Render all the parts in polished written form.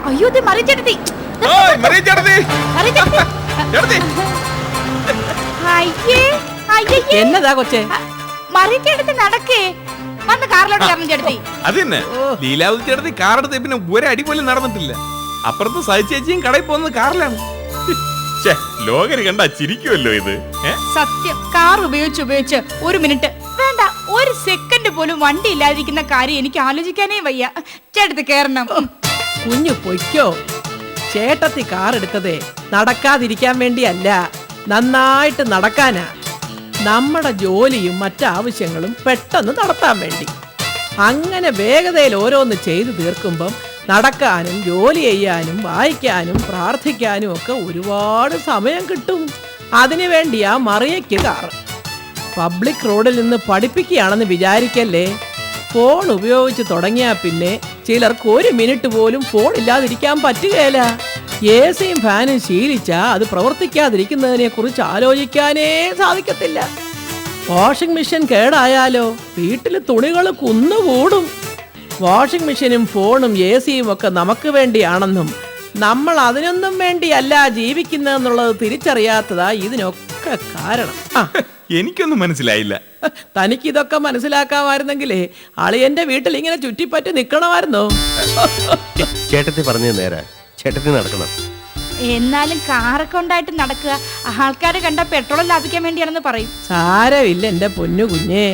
അയ്യോ മറിച്ചെടുത്തി എന്നതാ കൊച്ചേ? മറിച്ചെടുത്ത് നടക്കേ വന്ന് കാറിലോട്ട് കയറണം ചേട്ടത്തി. അത് തന്നെ ലീലാവതി ചേട്ടത്തി കാറെടുത്ത് പിന്നെ ഒരടി പോലും നടന്നിട്ടില്ല. അപ്പുറത്ത് സഹിച്ചേച്ചിയും കടയിൽ പോകുന്നത് കാറിലാണ്. ലോകര് കണ്ടാ ചിരിക്കുമല്ലോ ഇത്. സത്യം, കാർ ഉപയോഗിച്ച് ഒരു മിനിറ്റ് വേണ്ട, ഒരു സെക്കൻഡ് പോലും വണ്ടി ഇല്ലാതിരിക്കുന്ന കാര്യം എനിക്ക് ആലോചിക്കാനേ വയ്യ. ചേട്ടത്തി കേറണം. കുഞ്ഞു പൊയ്ക്കോ. ചേട്ടത്തി കാർ എടുത്തതേ നടക്കാതിരിക്കാൻ വേണ്ടിയല്ല, നന്നായിട്ട് നടക്കാനാ. നമ്മുടെ ജോലിയും മറ്റാവശ്യങ്ങളും പെട്ടെന്ന് നടത്താൻ വേണ്ടി. അങ്ങനെ വേഗതയിൽ ഓരോന്ന് ചെയ്തു തീർക്കുമ്പം നടക്കാനും ജോലി ചെയ്യാനും വായിക്കാനും പ്രാർത്ഥിക്കാനും ഒക്കെ ഒരുപാട് സമയം കിട്ടും. അതിനു വേണ്ടിയാ മറിയയ്ക്ക് കാറ്. പബ്ലിക് റോഡിൽ നിന്ന് പഠിപ്പിക്കുകയാണെന്ന് വിചാരിക്കല്ലേ. ഫോൺ ഉപയോഗിച്ച് തുടങ്ങിയാൽ പിന്നെ ചിലർക്ക് ഒരു മിനിറ്റ് പോലും ഫോൺ ഇല്ലാതിരിക്കാൻ പറ്റുകയില്ല. എസിയും ഫാനും ശീലിച്ചാ അത് പ്രവർത്തിക്കാതിരിക്കുന്നതിനെ കുറിച്ച് ആലോചിക്കാനേ സാധിക്കത്തില്ല. വാഷിംഗ് മെഷീൻ കേടായാലോ വീട്ടിൽ തുണികൾ കുന്നുകൂടും. വാഷിംഗ് മെഷീനും ഫോണും എസിയും ഒക്കെ നമുക്ക് വേണ്ടിയാണെന്നും നമ്മൾ അതിനൊന്നും വേണ്ടിയല്ല ജീവിക്കുന്നതെന്നുള്ളത് തിരിച്ചറിയാത്തതാ ഇതിനൊക്കെ കാരണം. എനിക്കൊന്നും മനസ്സിലായില്ല. തനിക്കിതൊക്കെ മനസ്സിലാക്കാമായിരുന്നെങ്കിലേ അളിയന്റെ വീട്ടിൽ ഇങ്ങനെ ചുറ്റിപ്പറ്റി നിക്കണമായിരുന്നോ? ചേട്ടത്തി പറഞ്ഞു നേരെ, ചേട്ടത്തി നടക്കണം. എന്നാലും കാറൊക്കെ ഉണ്ടായിട്ട് നടക്കുക, ആൾക്കാരെ കണ്ട പെട്രോൾ ലാഭിക്കാൻ വേണ്ടിയാണെന്ന് പറയും. സാരമില്ല എന്റെ പൊന്നു കുഞ്ഞേ.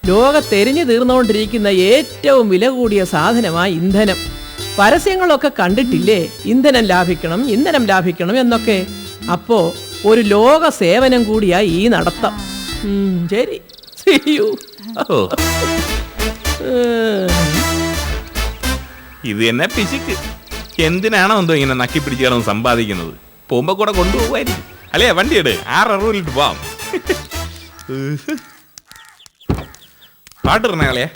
ലോകത്തെരിഞ്ഞു തീർന്നുകൊണ്ടിരിക്കുന്ന ഏറ്റവും വില കൂടിയ സാധനമായി ഇന്ധനം. പരസ്യങ്ങളൊക്കെ കണ്ടിട്ടില്ലേ, ഇന്ധനം ലാഭിക്കണം എന്നൊക്കെ. അപ്പോ ഒരു ലോക സേവനം കൂടിയാ ഈ നടത്തം. ശരി, ഇത് തന്നെ പിശുക്ക്. എന്തിനാണോ എന്തോ ഇങ്ങനെ നക്കി പിടിച്ചാണോ സമ്പാദിക്കുന്നത്? പോകുമ്പോ കൂടെ കൊണ്ടുപോകുമായിരിക്കും. അല്ലേ വണ്ടി എടു, 6 പോവാം. പാട്ടിടണ കളയാ.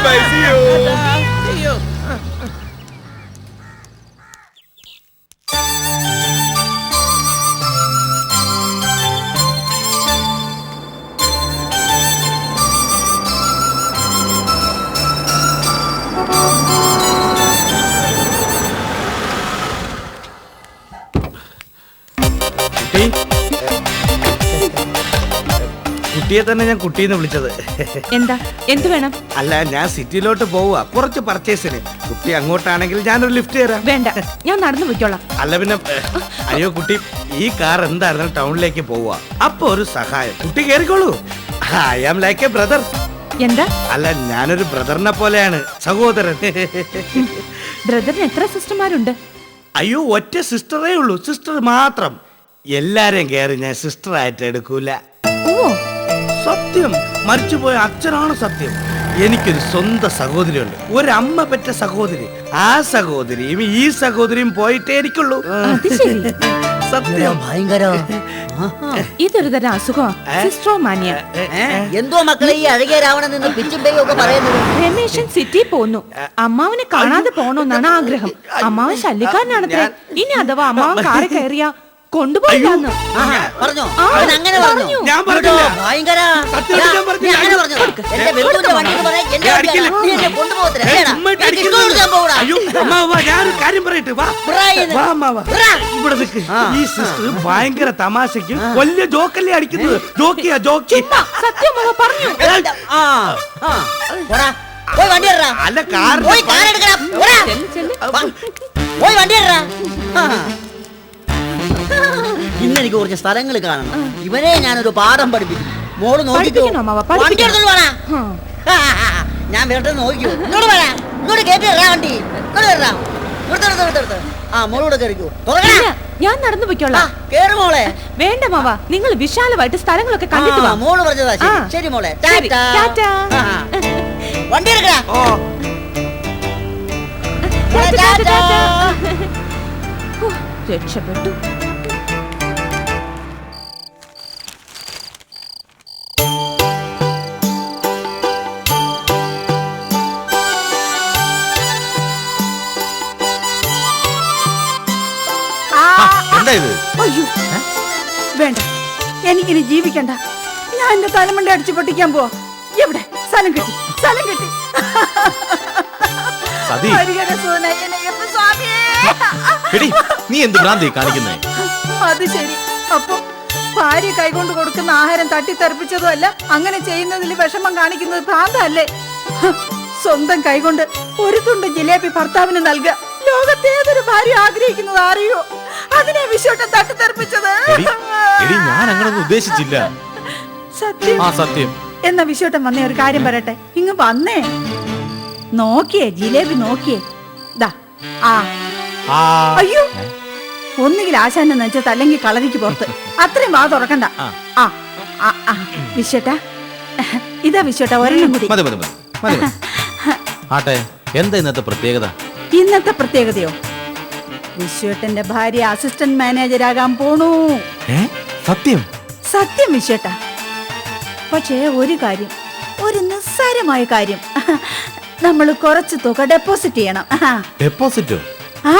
Bye, see you. See you. കുട്ടിയെ തന്നെ ഞാൻ കുട്ടീന്ന് വിളിച്ചത്. എന്താ, എന്ത് വേണം? അല്ല, ഞാൻ സിറ്റിയിലോട്ട് പോവുക കുറച്ച് പർച്ചേസിന്. കുട്ടി അങ്ങോട്ടാണെങ്കിൽ ഞാനൊരു ലിഫ്റ്റ് തരാം. വേണ്ട, ഞാൻ നടന്നു പോയിക്കോളാം. അല്ല പിന്നെ, അയ്യോ കുട്ടി, ഈ കാർ എന്തായിരുന്നു ടൗണിലേക്ക് പോവുക. അപ്പൊ ഒരു സഹായം, കുട്ടി കേറിക്കോളൂ. I am like a brother. എന്താ? അല്ല, ഞാനൊരു ബ്രദറിനെ പോലെയാണ്, സഹോദരൻ. ബ്രദറിന് എത്ര സിസ്റ്റർമാരുണ്ട്? അയ്യോ, ഒറ്റ സിസ്റ്ററേ ഉള്ളൂ, സിസ്റ്റർ മാത്രം. എല്ലാരെയും കയറി ഞാൻ സിസ്റ്റർ ആയിട്ട് എടുക്കൂല. സത്യം, മരിച്ചുപോയ അച്ഛനാണ് സത്യം. എനിക്കൊരു സ്വന്തം സഹോദരിയുണ്ട്, ഒരമ്മ പെറ്റ സഹോദരി. ആ സഹോദരിയും ഈ സഹോദരിയും പോയിട്ടേ എനിക്കുള്ളൂ. സത്യം. ഇതൊരു തരം അസുഖമാനിയ. എന്തോ മക്കളെ ഈ അഴകിയ രാവണൻ നിന്ന് പിച്ചും ഒക്കെ പറയുന്നത്. രമേശൻ സിറ്റിയിൽ പോന്നു. അമ്മാവനെ കാണാതെ പോണോന്നാണ് ആഗ്രഹം. അമ്മാവൻ ശല്യക്കാരനാണത്രേ. ഇനി അഥവാ അമ്മാവൻ കാറി കയറിയാ കൊണ്ടുപോയില്ലാന്ന് പറഞ്ഞോ? അങ്ങനെ പറഞ്ഞു. ഭയങ്കര ഭയങ്കര തമാശക്ക് വലിയ ജോക്കല്ലേ അടിക്കുന്നത്. ജോക്കിയാ ജോക്കി. സത്യം പറഞ്ഞു. പോയി വണ്ടി ഇടറാ. അല്ല, കാർ പോയി വണ്ടി ഇടറാ. ഇന്ന് എനിക്ക് കുറച്ച് സ്ഥലങ്ങൾ കാണണം. ഇവനെ ഞാനൊരു പാഠം പഠിപ്പിക്കും. മോള് നോക്കിക്കോ. ഞാൻ വേണ്ട നോക്കിക്കോ. ഇങ്ങോട്ട് വരാ, ഇങ്ങോട്ട് കേട്ടി വണ്ടി. ഇങ്ങോട്ട് വരാ. മോളൂടെ കയറിക്കോ. ഞാൻ നടന്നു പോയിക്കോളാം. കേറ് മോളെ. വേണ്ട മാവ, നിങ്ങൾ വിശാലമായിട്ട് സ്ഥലങ്ങളൊക്കെ കണ്ടിട്ട് വാ. മോള് പറഞ്ഞതാ. ശരി മോളെ. വണ്ടി എടുക്കടാ. രക്ഷപ്പെട്ടു. ഇത് അയ്യോ വേണ്ട, എനിക്കിനി ജീവിക്കണ്ട. ഞാൻ എന്റെ തലമണ്ട അടിച്ചു പൊട്ടിക്കാൻ പോവാ. എവിടെ സ്ഥലം കിട്ടി, സ്ഥലം കിട്ടി. സതി ഹരിഹരസൂനയ്യനയ്യപ്പ സ്വാമിയേ. എടി നീ എന്ത് ഭ്രാന്തി കാണിക്കുന്നേ? അത് ശരി. അപ്പൊ ഭാര്യ കൈകൊണ്ട് കൊടുക്കുന്ന ആഹാരം തട്ടിത്തെറിപ്പിച്ചതും അല്ല, അങ്ങനെ ചെയ്യുന്നതിൽ വിഷമം കാണിക്കുന്നത് ഭ്രാന്തല്ലേ? സ്വന്തം കൈകൊണ്ട് ഒരു തുണ്ട് ജിലേബി ഭർത്താവിന് നൽകുക ലോകത്തേതൊരു ഭാര്യ ആഗ്രഹിക്കുന്നത് അറിയോ? അതിനെ വിശ്വട്ടം തട്ടിത്തെറിപ്പിച്ചത്. എടി ഞാൻ അങ്ങനൊന്നും ഉദ്ദേശിച്ചില്ല. സത്യം. ആ സത്യം. എന്നാ വിശ്വട്ടം വന്നേ, ഒരു കാര്യം പറയട്ടെ. ഇങ്ങ് വന്നേ, നോക്കിയേ ജിലേബി നോക്കിയേ. ദാ അയ്യോ, ഒന്നുകിൽ ആശാന്റെ നെഞ്ചത്ത് അല്ലെങ്കിൽ കളരിക്ക് പുറത്ത്. അത്രയും വാ തുറക്കണ്ട. വിശ്വട്ട, ഇതാ വിശ്വട്ട ഒരെണ്ണം കൂടി. മതി മതി മതി മതി മതി. ആട്ടെ, എന്താ ഇന്നത്തെ പ്രത്യേകത? ഇന്നത്തെ പ്രത്യേകതയോ? വിശ്വട്ടന്റെ ഭാര്യ അസിസ്റ്റന്റ് മാനേജരാകാൻ പോണു. സത്യം? സത്യം വിശ്വട്ട. പക്ഷേ ഒരു കാര്യം, ഒരു നിസ്സാരമായ കാര്യം. നമ്മൾ കുറച്ച് തുക ഡെപ്പോസിറ്റ് ചെയ്യണം. ഡെപ്പോസിറ്റോ? ആ,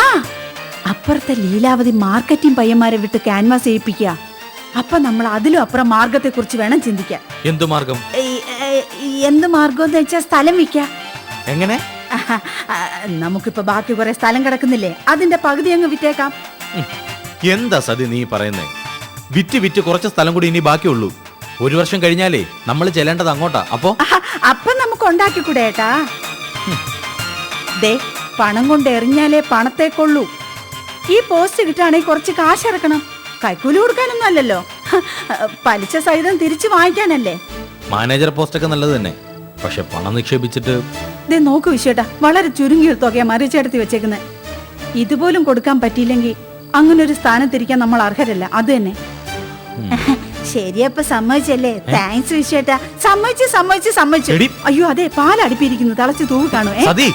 അപ്പുറത്തെ ലീലാവതി മാർക്കറ്റിംഗ് പയ്യന്മാരെ വിട്ട് ക്യാൻവാസ് ചെയ്യിപ്പിക്കുക. അപ്പൊ നമ്മൾ അതിലും അപ്പുറം മാർഗത്തെ കുറിച്ച് വേണം ചിന്തിക്കാൻ. എന്തു മാർഗം? എന്ത് മാർഗം എന്ന് വെച്ചാൽ സ്ഥലം വിൽക്കാം. എങ്ങനെ? നമുക്കിപ്പോ ബാക്കി കുറെ സ്ഥലം കിടക്കുന്നില്ലേ, അതിന്റെ പകുതി അങ്ങ് വിറ്റേക്കാം. എന്താ സതി നീ പറയുന്നേ? വിറ്റ് വിറ്റ് കുറച്ച് സ്ഥലം കൂടി ഇനി ബാക്കിയുള്ളൂ. 1 വർഷം കഴിഞ്ഞാലേ നമ്മൾ ചെല്ലേണ്ടത് അങ്ങോട്ടാ. അപ്പൊ നമുക്ക് ഉണ്ടാക്കിക്കൂടെ ഏട്ടാ? ദേ, പണം കൊണ്ട് എറിഞ്ഞാലേ പണത്തേക്കൊള്ളൂ. ഈ പോസ്റ്റ് കിട്ടുകയാണെങ്കിൽ കുറച്ച് കാശ് ഇറക്കണം. കൈക്കൂലി കൊടുക്കാനൊന്നും അല്ലല്ലോ, പലിശ സഹിതം തിരിച്ചു വാങ്ങിക്കാനല്ലേ. മാനേജർ പോസ്റ്റ് ഒക്കെ നല്ലത് തന്നെ, പക്ഷെ പണം നിക്ഷേപിച്ചിട്ട്. ദേ നോക്കൂ വിശ്വട്ടാ, വളരെ ചുരുങ്ങിയൊരു തുകയാ മറിച്ചെടുത്തി വെച്ചേക്കുന്നത്. ഇതുപോലും കൊടുക്കാൻ പറ്റിയില്ലെങ്കിൽ അങ്ങനെ ഒരു സ്ഥാനത്തിരിക്കാൻ നമ്മൾ അർഹരല്ല. അത് തന്നെ. ശരിയപ്പ സമ്മതിച്ചല്ലേ? താങ്ക്സ് വിശ്വട്ടാ. സമ്മതിച്ചു. അയ്യോ അതെ, പാലടുപ്പിരിക്കുന്നു, തിളച്ച് തൂവ് കാണുവേ.